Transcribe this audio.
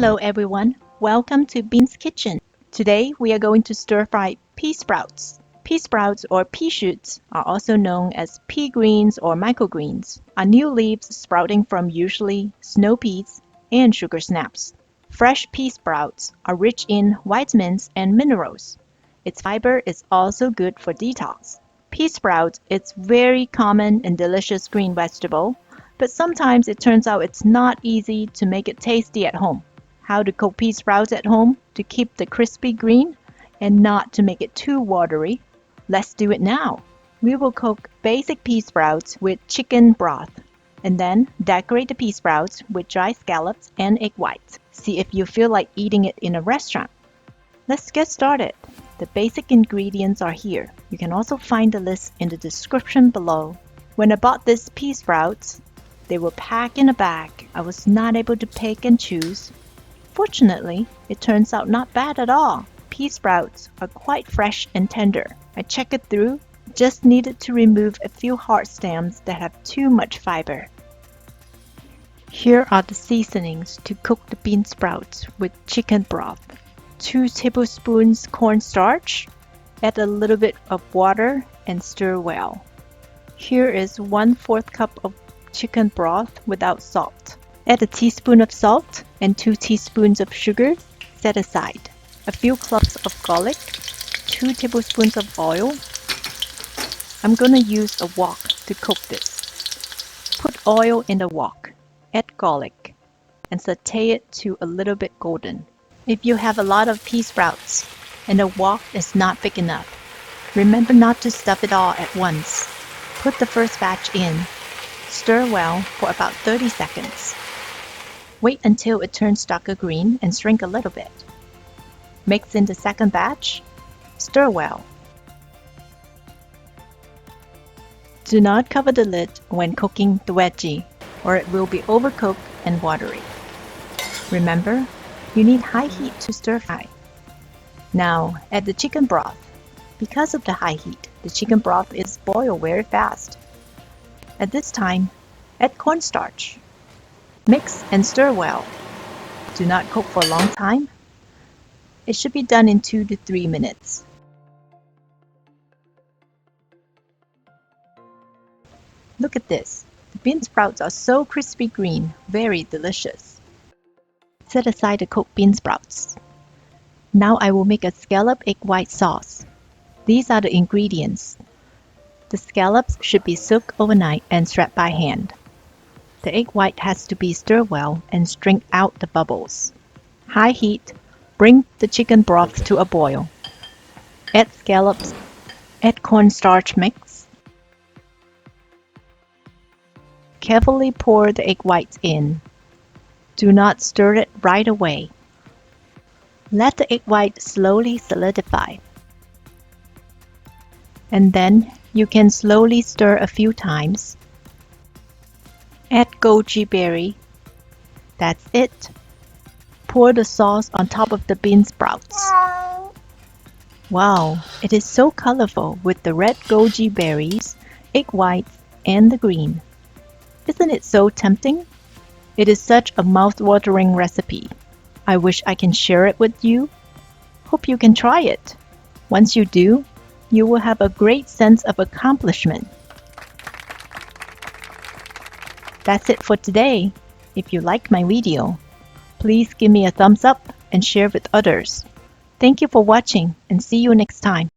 Hello everyone, welcome to Bean's Kitchen. Today we are going to stir-fry pea sprouts. Pea sprouts or pea shoots are also known as pea greens or microgreens, are new leaves sprouting from usually snow peas and sugar snaps. Fresh pea sprouts are rich in vitamins and minerals. Its fiber is also good for detox. Pea sprouts is very common and delicious green vegetable, but sometimes it turns out it's not easy to make it tasty at home. How to cook pea sprouts at home to keep the crispy green and not to make it too watery? Let's do it now. We will cook basic pea sprouts with chicken broth and then decorate the pea sprouts with dry scallops and egg whites. See if you feel like eating it in a restaurant. Let's get started. The basic ingredients are here. You can also find the list in the description below. When I bought these pea sprouts, they were packed in a bag. I was not able to pick and choose. Fortunately, it turns out not bad at all. Pea sprouts are quite fresh and tender. I checked it through, just needed to remove a few hard stems that have too much fiber. Here are the seasonings to cook the bean sprouts with chicken broth. 2 tablespoons cornstarch. Add a little bit of water and stir well. Here is 1/4 cup of chicken broth without salt. Add a teaspoon of salt and 2 teaspoons of sugar. Set aside. A few cloves of garlic. 2 tablespoons of oil. I'm gonna use a wok to cook this. Put oil in the wok. Add garlic and saute it to a little bit golden. If you have a lot of pea sprouts and the wok is not big enough, remember not to stuff it all at once. Put the first batch in. Stir well for about 30 seconds. Wait until it turns darker green and shrink a little bit. Mix in the second batch. Stir well. Do not cover the lid when cooking the veggie, or it will be overcooked and watery. Remember, you need high heat to stir fry. Now add the chicken broth. Because of the high heat, the chicken broth is boiled very fast. At this time, add cornstarch. Mix and stir well. Do not cook for a long time. It should be done in 2 to 3 minutes. Look at this. The bean sprouts are so crispy green, very delicious. Set aside the cooked bean sprouts. Now I will make a scallop egg white sauce. These are the ingredients. The scallops should be soaked overnight and shred by hand. The egg white has to be stirred well and strain out the bubbles. High heat, bring the chicken broth to a boil. Add scallops, add cornstarch mix. Carefully pour the egg whites in. Do not stir it right away. Let the egg white slowly solidify. And then you can slowly stir a few times. Add goji berry. That's it. Pour the sauce on top of the bean sprouts. Wow, it is so colorful with the red goji berries, egg whites, and the green. Isn't it so tempting? It is such a mouth-watering recipe. I wish I can share it with you. Hope you can try it. Once you do, you will have a great sense of accomplishment. That's it for today. If you like my video, please give me a thumbs up and share with others. Thank you for watching and see you next time.